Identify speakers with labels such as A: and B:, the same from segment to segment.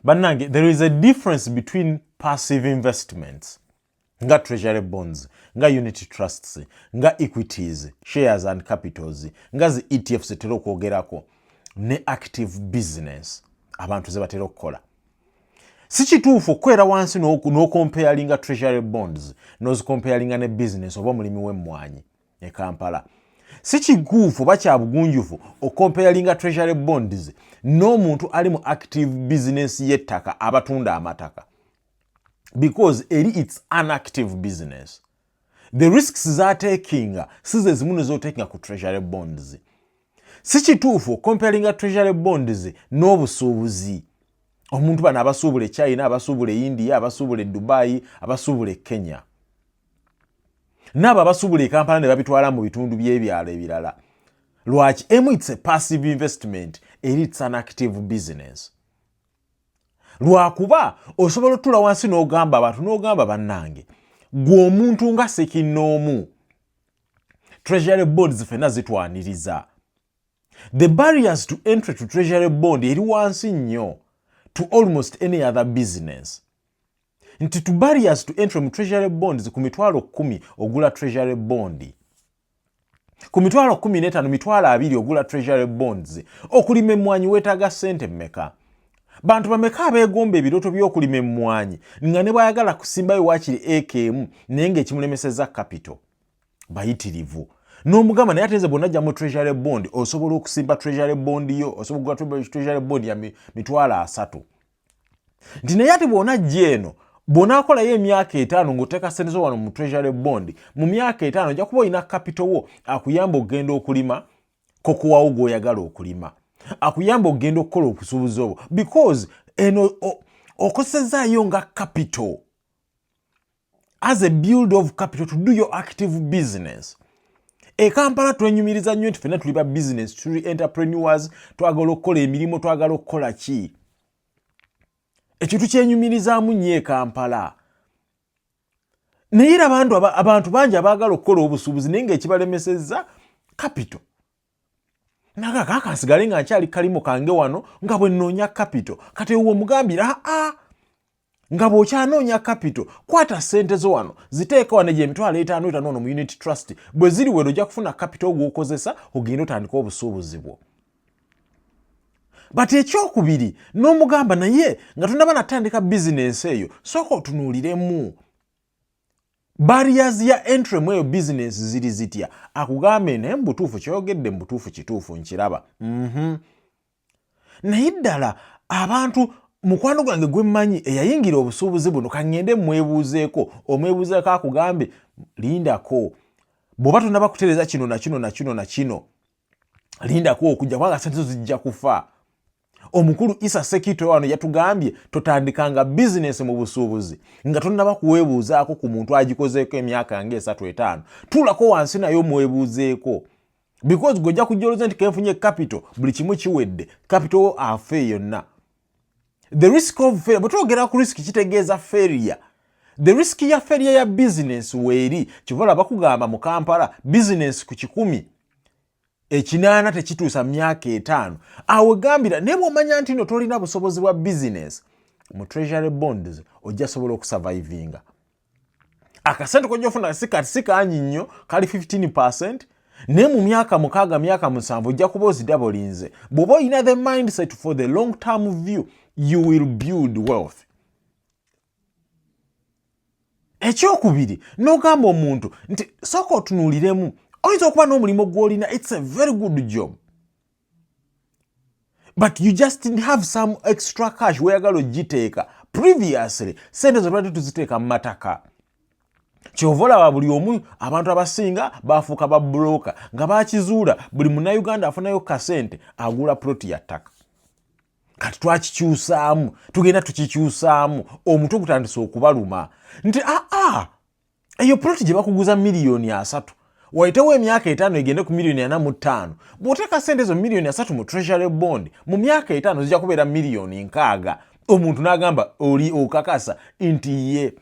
A: Bannange, there is a difference between passive investments nga treasury bonds, nga unity trusts, nga equities, shares and capitals, nga zi ETFs tetera okwogerako, ne active business abantu ze batera okukola. Si kituufu okukwera wansi n'okomparinga treasury bonds n'ozikomparinga ne business oba mulimi w'emmwanyi e Kampala. Si kituufu oba kya bugunjufu okomparinga treasury bonds n'omuntu ali mu active business y'ettaka abatunda amataka. Because it's an active business. The risks za taking size zimuno zo taking ku treasury bonds. Si kituufu comparing treasury bonds n'obusuubuzi. Omuntu bana abasuubule China, abasuubule India, abasuubule Dubai, abasuubule Kenya. Nabo abasuubule Kampala ne babitwala mu bitundu by'ebyalo ebirala. Lwaki it's a passive investment, it's an active business. Lwakuba osobola otula wansi n'ogamba abantu n'ogamba bannange gwe omuntu nga Sekinoomu treasury bonds fena zitwaniriza. The barriers to entry to treasury bond eri wansi nnyo to almost any other business. Nti to barriers to entry mu treasury bonds ku mitwalo 10 ogula treasury bond. Ku mitwalo 15 mitwalo 2 ogula treasury bonds. Okulima emmwanyi weetaaga ssente mmeka? Bantu bameka abeegomba ebiroto by'okulima emmwanyi nga ne bwayagala kusimbayo waakiri ekemu naye ng'ekimulemeseza capital bayitirivu. N'omugamba naye ateeze bonna ajja mu treasury bond osobola okusimba treasury bond yo, osobola okugula treasury bond ya mitwalo 3. Nti naye ate bw'ona ajja eno bw'onaakolayo emyaka 5 ng'oteeka ssente zo wano mu treasury bond, mu myaka 5 ojja kuba olina capital wo akuyamba okugenda okulima kokuwawo gw'oyagala okulima. Akuyamba okugenda okukola obusuubuzi obwo because eno okosezaayo nga capital as a build of capital to do your active business. E Kampala twenyumiriza nnyo nti ffenna tuli ba business, tuli entrepreneurs, twagala okukola emirimu, twagala okukola ki? Ekyo tukyenyumirizaamu nnyo e Kampala. Naye era abantu bangi abaagala okukola obusuubuzi naye ng'ekibalemesezza capital. Naga kaka nsigale nga nkyali kalimu kange wano nga bwe nnoonya capital. Kati ewo omugambira nga bw'okyanoonya capital kwata ssente zo wano ziteeka wano gye emitwalo 5 ono mu unity trust bwe ziri wero ojja kufuna capital gw'okozesa ogenda otandika obusuubuzi bwo. But ekyokubiri n'omugamba naye nga tonnaba natandika bizinensi eyo sooka otunuuliremu barriers ya entry mu eyo business ziri zitya. Akugambe naye mu butuufu kyogedde mu butuufu kituufu nkiraba. Naye ddala abantu mukwano gwange gwe mmanyi eyayingira obusuubuzi buno kangende mwebuuzeeko omwebuuzeeko akugambe lindako bw'oba tonnaba kutereeza kino na kino na kino na kino lindako okujja kubanga ssente zo zijja kufa. Omukulu Isa Sekito wano yatugambye totandikanga business mu busuubuzi nga tonnaba kuweebuuzaako ku muntu agikozeeko emyaka nga 3-5. Tuulako wansi naye omwebuuzeeko because gojja kujjoloza nti kenfunye capital buli kimu kiwedde capital afe yonna. The risk of failure, bwe twogera ku risk kitegeeza failure. The risk ya failure ya business weeri kivola bakugamba mu Kampala business ku 100 8 tekituusa myaka 5. Awe gambira ne bw'omanya nti no tolina busobozi bwa business mu treasury bonds ojja sobola okusurvivinga. Akasente kojja ofuna si kanyi nnyo kali 15%. Ne mu myaka 6 myaka 7 ojja kuba ozidabolinze. Bw'oba olina the mindset for the long term view you will build wealth. Ekyokubiri n'ogamba omuntu nti sooka otunuuliremu oyinza okuba n'omulimu gw'olina it's a very good job but you just have some extra cash weeyagala ogiteeka previously sente zobadde tuziteeka mu mataka. Kyova olaba buli omu abantu abasinga baafuuka ba broker nga baakizuula buli munnayuganda afunayo kasente agula ploti ya ttaka. Kati twakikyusaamu tugenda tukikyusaamu omutwe gutandise okubaluma nti eyo ploti gye bakuguza $3,000,000 waitewo emyaka 5 egende ku $405,000 bw'oteeka ssente zo $3,000,000 mu treasury bond mu myaka 5 zijja kubeera $6,000,000. Omuntu n'agamba oli okakasa nti ye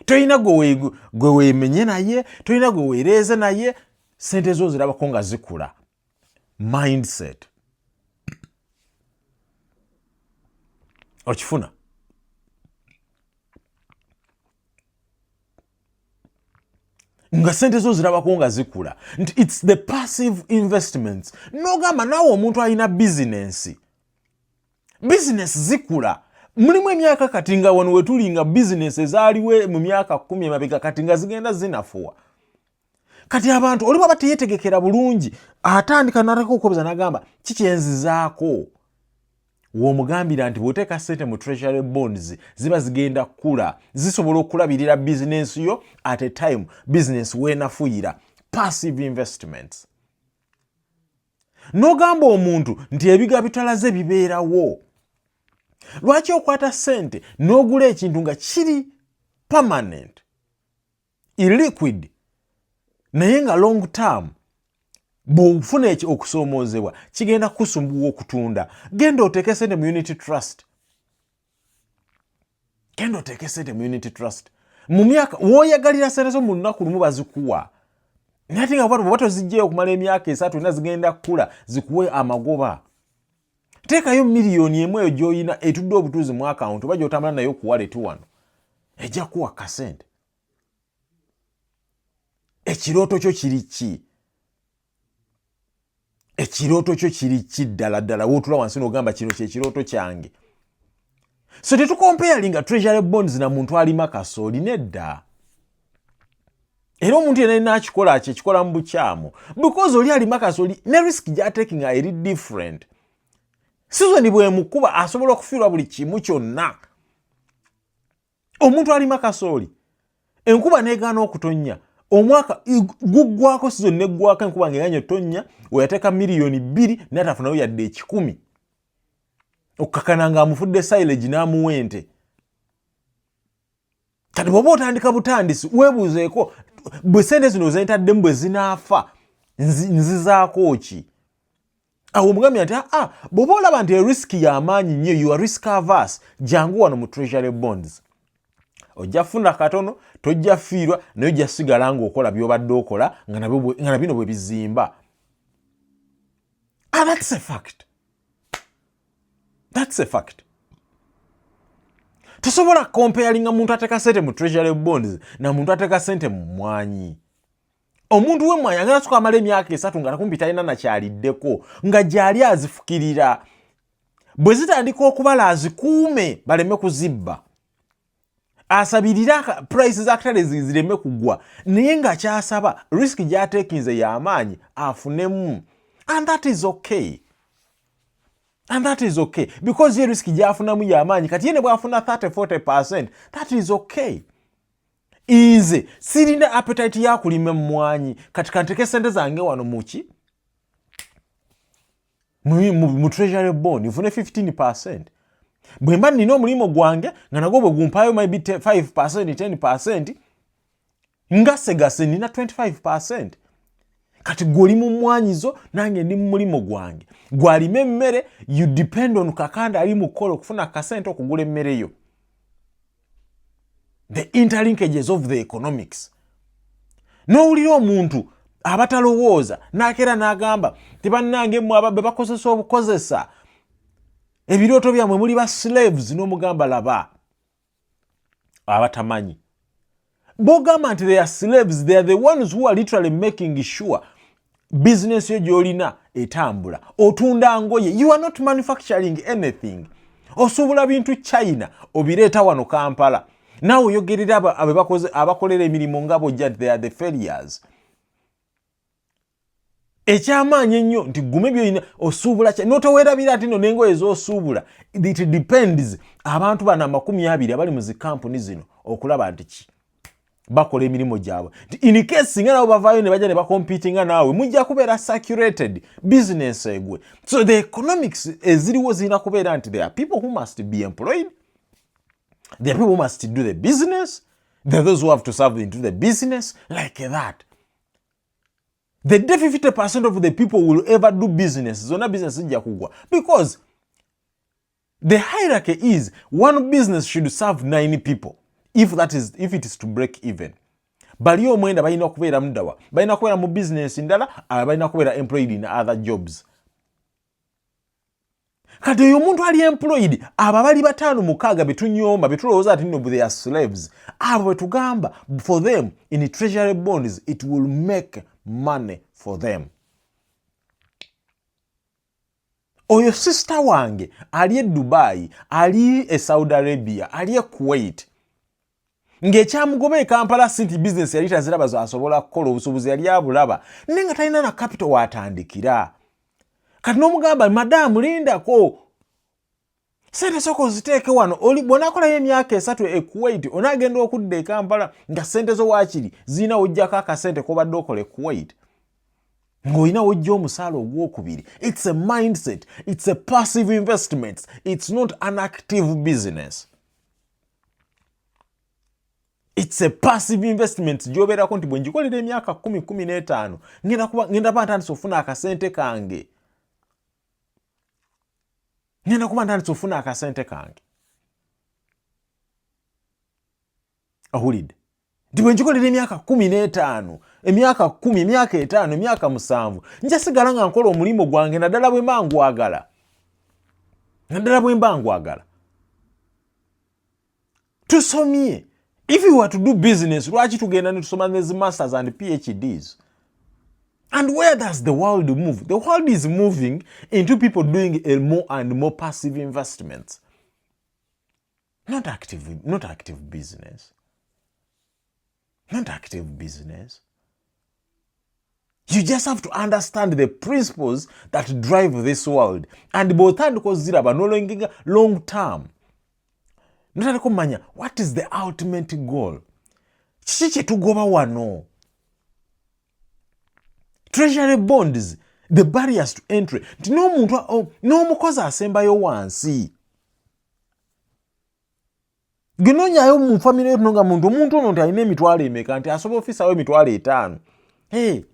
A: tolina gwe weemenye naye tolina gwe weereeze naye ssente zo zirabako nga zikula. Mindset. okifuna nga sente zo zirabako nga zikula nti it's the passive investments nogamba naawe omuntu alina bizinensi zikula mulimu emyaka kati nga wano wetuli nga bizinesi ezaaliwe mu myaka 10 emabega kati nga zigenda zinafuwa kati abantu oli baba teyetegekera bulungi atandika nataka okwobuza nagamba kikyenzizaako w'omugambira nti bw'oteeka ssente mu treasury bonds ziba zigenda kula zisobola okulabirira bizinensi yo at a time bizinensi weenafuyira passive investments n'ogamba omuntu nti ebiga bitalaze bibeerawo lwaki okwata ssente n'ogula ekintu nga kiri permanent illiquid naye nga long term bw'ofuna ekyo okusoomoozebwa kigenda kusumbuwa okutunda genda oteeke ssente mu unity trust mu myaka w'oyagalira ssente zo mu lunaku lumu bazikuwa naye nga bw'oba tozigyeyo okumala emyaka 3 na zigenda kukula zikuwe amagoba teekayo miliyoni emu eyo gy'oyina etudde obutuuzi mu akawunti oba gy'otambula nayo ku wallet wano ejja kuwa kasente ekirooto kyo kiri ki ddala ddala wootula wansi n'ogamba kino kyekirooto kyange so tetukompeyalinga treasury bonds na muntu alima kasooli nedda era omuntu yenna nakikola kyekikola mu bukyamu because oli alima kasooli ne risk gy'atekinga eri different sizoni bwemukuba asobola okufiirwa buli kimu kyonna omuntu alima kasooli enkuba neegaana okutonnya omwaka guggwako sizoni neggwako enkuba ng'eganye otonnya weyateeka miliyoni 2 n'atafunayo yadde 10 okukakana ng'amufudde silage n'amuwente kati bw'oba otandika butandisi weebuuzeeko bwe sente zino zentaddemu bwe zinaafa nzizaako ki awo omugambye nti bw'oba olaba nti risiki y'amaanyi nnyo you are risk averse jangu wano mu treasury bonds ojja funa katono tojja fiirwa naye ojja sigala ng'okola by'obadde okola nga bino bwe bizimba that's a fact tosobola comparinga muntu ateeka ssente mu treasury bonds na muntu ateeka ssente mu mmwanyi omuntu w'emmwanyi agenda soka amala emyaka 3 nga nakumpi talina nakyaliddeko nga gy'ali azifukirira bwe zitandika okubala azikuume baleme kuzibba asabirira price zakatale zireme kugwa naye nga kyasaba risk gy'ateekinze y'amaanyi afunemu and that is okay because ye risk gy'afunamu y'amaanyi kati yene bw'afuna 30-40% that is okay nze sirina appetite yakulima emmwanyi kati kanteke sente zange wano muki mu treasury bond nfune 15%. Bwe mba nina omulimu gwange nga nagwo bwe gumpaayo maybe 5%, 10%, ngasegase nina 25%. Kati gw'oli mu mmwanyizo nange ndi mu mulimu gwange. Gw'alima emmere, you depend on kakanda ali mu kkola okufuna kasente okugula emmere yo. The interlinkages of the economics. N'owulira omuntu abatalowooza n'akeera n'agamba tebannange mmwe ababbe bakozesa obukozesa ebirooto byamwe muli ba slaves n'omugamba laba abatamanyi bogamba nti they are slaves, they are the ones who are literally making sure business yo gy'olina etambula. Otunda ngoye, you are not manufacturing anything. Osuubula bintu China obireeta wano Kampala. Naawe oyogerera abakolera emirimu nga bojja they are the failures. Ekyamaanyi ennyo nti gume byolina osuubula n'otoweerabira ati no n'engoye z'osuubula. It depends abantu bano 20 abali mu zi kampuni zino okulaba nti ki bakola emirimu gyabwe. In case singa nabo bavaayo ne bajja ne bakompitinga naawe mujja kubeera saturated business egwe. So the economics eziriwo zirina kubeera nti there are people who must be employed. There are people who must do the business. There are those who have to serve into the business like that. The 50% of the people will ever do business. Zona business ijja kugwa. Because the hierarchy is one business should serve 9 people. If it is to break even. Bali omwenda balina okubeera mudawa. Balina kubeera mu business ndala, balina kubeera employed in other jobs. kati oyo omuntu ali employed abo abali 5-6 betunyomba betulowooza ati nno they are slaves abo bwetugamba for them in treasury bonds it will make money for them. Oyo sister wange ali e Dubai, ali e Saudi Arabia, ali e Kuwait, ng'ekyamugoba e Kampala City business yali taziraba z'asobola kukola, obusuubuzi yali abulaba naye nga talina na capital w'atandikira. Kati n'omugamba madamu lindako sente sooka oziteeke wano, bw'onaakolayo emyaka 3 e Kuwait onaagenda okudda e Kampala nga sente zo waakiri zirina wojjako akasente k'obadde okola e Kuwait ng'olina wojja omusaala ogwokubiri. It's a mindset, it's a passive investment, it's not an active business. It's a passive investment gy'obeerako nti bwe ngikolera emyaka 10-15 ngenda kuba ntandise ofuna akasente kange. Ngenda kuba ntandise ofuna akasente kange. Ahulidde. Nti bwe ngikolera emyaka 15, emyaka 10, emyaka 5, emyaka 7, nja sigala nga nkola omulimu gwange naddala bwe mba ngwagala. Naddala bwe mba ngwagala. Tusomye. If you were to do business, lwaki tugenda ne tusoma these masters and PhDs? And where does the world move? The world is moving into people doing a more and more passive investments. Not active business. Not active business. You just have to understand the principles that drive this world. And both are no long term. Notako manya, what is the ultimate goal? Kiki tugoba wano? Treasury bonds, the barriers to entry. Nti n'omukozi asembayo wansi. Ginonyayo mu family yetu nga omuntu ono nti alina emitwalo emeka nti asobola ofisawo emitwalo 5. Hey,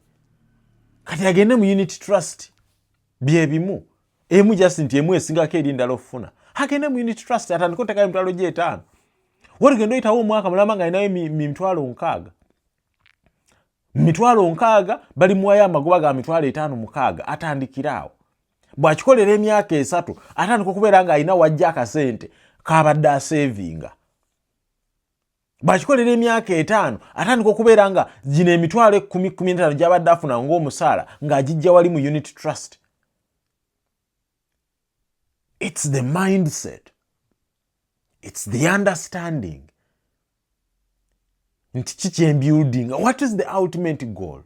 A: kati agende mu unit trust bye bimu. Emu just nti emu esingako eri ndala ofuna. Agende mu unit trust atandika otekayo emitwalo gye 5. Wegenda oyitawo omwaka mulamba nga alinayo mitwalo 6. Mitwalo 6 bali muwayo amagoba ga mitwalo 5-6 atandikiraawo. Bw'akikolera emyaka 3 atandika okubeera nga alina wajja akasente kabadde asevinga. Bw'akikolera emyaka 5 atandika okubeera nga gino emitwalo 10-15 gy'abadde afuna ng'omusaala ng'agijja wali mu unit trust. It's the mindset. It's the understanding. Nti kiki building. What is the ultimate goal?